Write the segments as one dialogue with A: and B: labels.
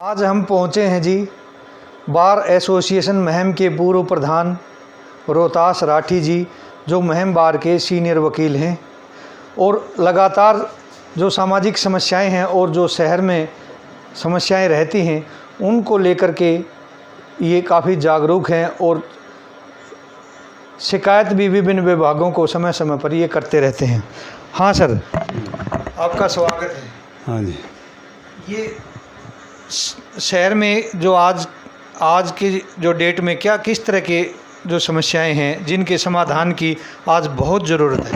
A: आज हम पहुँचे हैं जी बार एसोसिएशन महम के पूर्व प्रधान रोहतास राठी जी, जो महम बार के सीनियर वकील हैं और लगातार जो सामाजिक समस्याएं हैं और जो शहर में समस्याएं रहती हैं उनको लेकर के ये काफ़ी जागरूक हैं और शिकायत भी विभिन्न विभागों को समय समय पर ये करते रहते हैं। हाँ सर, आपका स्वागत है।
B: हाँ जी।
A: ये शहर में जो आज की जो डेट में क्या किस तरह के जो समस्याएं हैं जिनके समाधान की आज बहुत ज़रूरत है?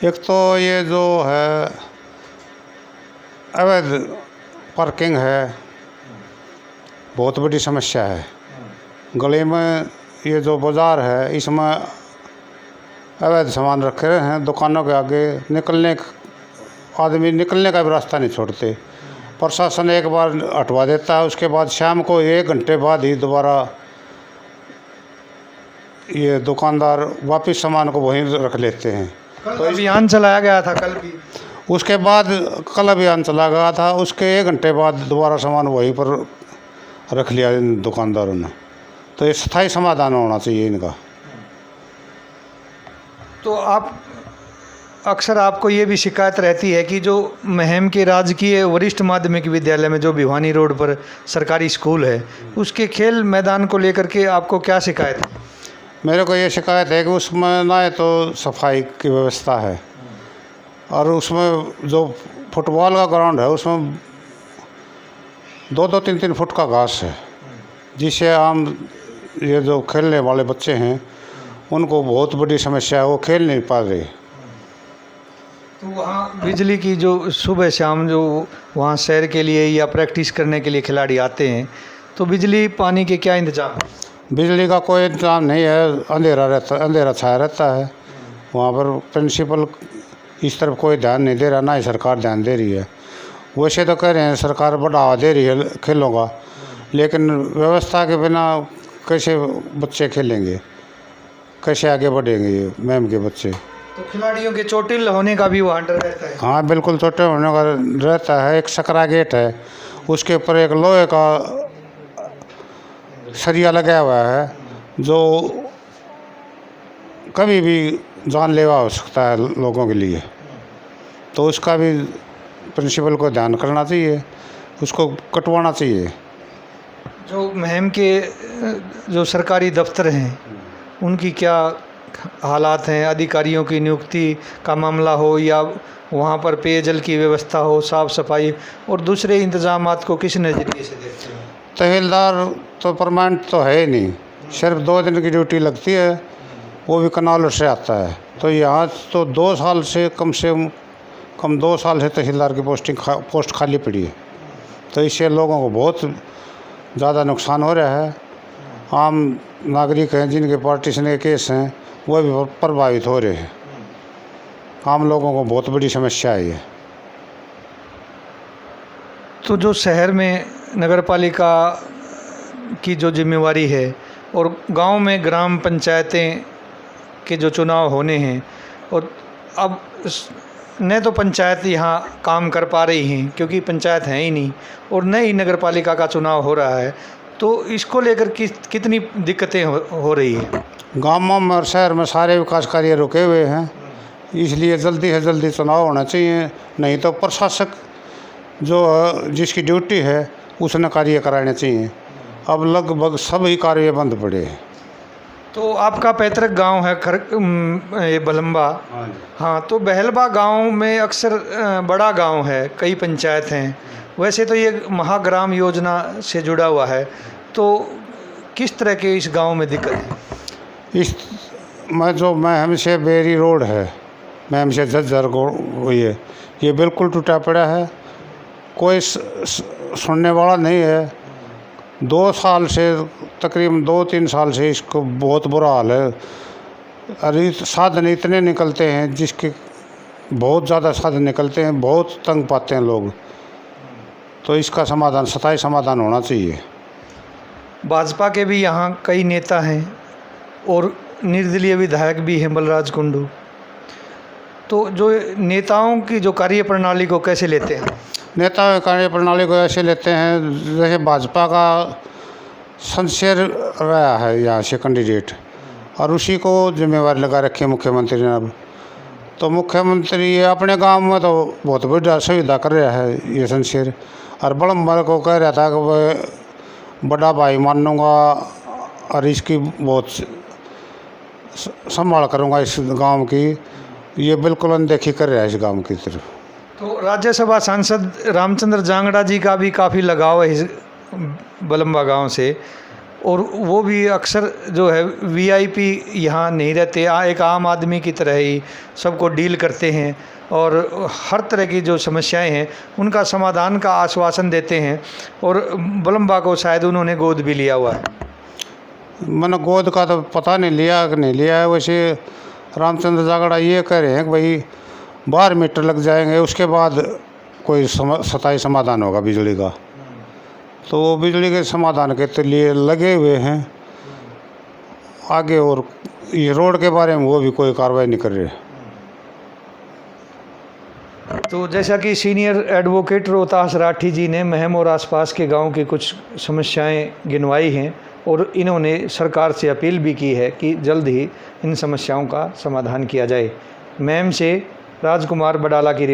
B: एक तो ये जो है अवैध पार्किंग है, बहुत बड़ी समस्या है। गली में ये जो बाज़ार है इसमें अवैध सामान रखे हैं, दुकानों के आगे आदमी निकलने का भी रास्ता नहीं छोड़ते। प्रशासन एक बार हटवा देता है, उसके बाद शाम को 1 घंटे बाद ही दोबारा ये दुकानदार वापस सामान को वहीं रख लेते हैं।
A: तो अभियान चलाया गया था कल भी,
B: उसके बाद कल अभियान चला गया था, उसके 1 घंटे बाद दोबारा सामान वहीं पर रख लिया इन दुकानदारों ने। तो ये स्थायी समाधान होना चाहिए इनका।
A: तो अक्सर आपको ये भी शिकायत रहती है कि जो महम के राजकीय वरिष्ठ माध्यमिक विद्यालय में जो भिवानी रोड पर सरकारी स्कूल है उसके खेल मैदान को लेकर के आपको क्या शिकायत है?
B: मेरे को ये शिकायत है कि उसमें ना तो सफाई की व्यवस्था है और उसमें जो फुटबॉल का ग्राउंड है उसमें 2-2, 3-3 फुट का घास है, जिससे आम ये जो खेलने वाले बच्चे हैं उनको बहुत बड़ी समस्या है, वो खेल नहीं पा रहे।
A: तो वहाँ बिजली की जो सुबह शाम जो वहाँ सैर के लिए या प्रैक्टिस करने के लिए खिलाड़ी आते हैं तो बिजली पानी के क्या इंतजाम है?
B: बिजली का कोई इंतजाम नहीं है, अंधेरा छाया रहता है वहाँ पर। प्रिंसिपल इस तरफ कोई ध्यान नहीं दे रहा, ना ही सरकार ध्यान दे रही है। वैसे तो कह रहे हैं सरकार बढ़ावा दे रही है खेलों का, लेकिन व्यवस्था के बिना कैसे बच्चे खेलेंगे, कैसे आगे बढ़ेंगे ये मैम के बच्चे?
A: तो खिलाड़ियों के चोटिल होने का भी वहाँ डर रहता है?
B: हाँ बिल्कुल, चोटे होने का रहता है। एक सकरा गेट है, उसके ऊपर एक लोहे का सरिया लगा हुआ है जो कभी भी जानलेवा हो सकता है लोगों के लिए। तो उसका भी प्रिंसिपल को ध्यान करना चाहिए, उसको कटवाना चाहिए।
A: जो महम के जो सरकारी दफ्तर हैं उनकी क्या हालात हैं? अधिकारियों की नियुक्ति का मामला हो या वहाँ पर पेयजल की व्यवस्था हो, साफ़ सफाई और दूसरे इंतजामात को किस नज़रिए से देखते हैं?
B: तहसीलदार तो परमानेंट तो है ही नहीं, सिर्फ 2 दिन की ड्यूटी लगती है, वो भी कनाल से आता है। तो यहाँ तो 2 साल से कम 2 साल से तहसीलदार की पोस्ट खाली पड़ी है। तो इससे लोगों को बहुत ज़्यादा नुकसान हो रहा है। आम नागरिक हैं जिनके पार्टीशन के केस हैं वो भी प्रभावित हो रहे हैं। आम लोगों को बहुत बड़ी समस्या है ये।
A: तो जो शहर में नगरपालिका की जो जिम्मेवारी है और गांव में ग्राम पंचायतें के जो चुनाव होने हैं, और अब न तो पंचायत यहाँ काम कर पा रही हैं क्योंकि पंचायत है ही नहीं, और न ही नगरपालिका का चुनाव हो रहा है, तो इसको लेकर कितनी दिक्कतें हो रही हैं?
B: गाँवों में और शहर में सारे विकास कार्य रुके हुए हैं, इसलिए जल्दी से जल्दी चुनाव होना चाहिए। नहीं तो प्रशासक जो जिसकी ड्यूटी है उसने कार्य कराने चाहिए। अब लगभग सभी कार्य बंद पड़े हैं।
A: तो आपका पैतृक गांव है ये बलम्बा। हाँ, तो बहलबा गांव में अक्सर बड़ा गांव है, कई पंचायत हैं। वैसे तो ये महाग्राम योजना से जुड़ा हुआ है, तो किस तरह के इस गांव में दिक्कत है?
B: जो महम से बेरी रोड है, महम से झज्जर हुई है, ये बिल्कुल टूटा पड़ा है, कोई सुनने वाला नहीं है। 2 साल से तकरीबन 2-3 साल से इसको बहुत बुरा हाल है। अरे साधन इतने निकलते हैं, जिसके बहुत ज़्यादा साधन निकलते हैं, बहुत तंग पाते हैं लोग। तो इसका समाधान स्थायी समाधान होना चाहिए।
A: भाजपा के भी यहाँ कई नेता हैं और निर्दलीय विधायक भी हैं बलराज कुंडू, तो जो नेताओं की जो कार्य प्रणाली को कैसे लेते हैं?
B: नेता कार्यप्रणाली को ऐसे लेते हैं जैसे भाजपा का शमशेर रहा है यहाँ से कैंडिडेट, और उसी को जिम्मेवारी लगा रखी है मुख्यमंत्री ने। अब तो मुख्यमंत्री ये अपने गांव में तो बहुत बड़ा सुविधा कर रहा है ये शमशेर, और बड़म्बर को कह रहा था कि वह बड़ा भाई मानूंगा और इसकी बहुत संभाल करूंगा इस गांव की। ये बिल्कुल अनदेखी कर रहा है इस गांव की तरफ।
A: तो राज्यसभा सांसद रामचंद्र जांगड़ा जी का भी काफ़ी लगाव है इस बलम्बा गांव से, और वो भी अक्सर जो है वीआईपी यहाँ नहीं रहते, एक आम आदमी की तरह ही सबको डील करते हैं और हर तरह की जो समस्याएं हैं उनका समाधान का आश्वासन देते हैं। और बलम्बा को शायद उन्होंने गोद भी लिया हुआ है।
B: मैंने गोद का तो पता नहीं लिया कि नहीं लिया है। वैसे रामचंद्र जागड़ा ये कह रहे हैं कि भाई 12 मीटर लग जाएंगे, उसके बाद कोई स्थायी समाधान होगा बिजली का। तो वो बिजली के समाधान के लिए लगे हुए हैं आगे, और ये रोड के बारे में वो भी कोई कार्रवाई नहीं कर रहे।
A: तो जैसा कि सीनियर एडवोकेट रोहतास राठी जी ने महम और आसपास के गांव की कुछ समस्याएं गिनवाई हैं, और इन्होंने सरकार से अपील भी की है कि जल्द ही इन समस्याओं का समाधान किया जाए। महम से राजकुमार बडाला की रिपोर्ट।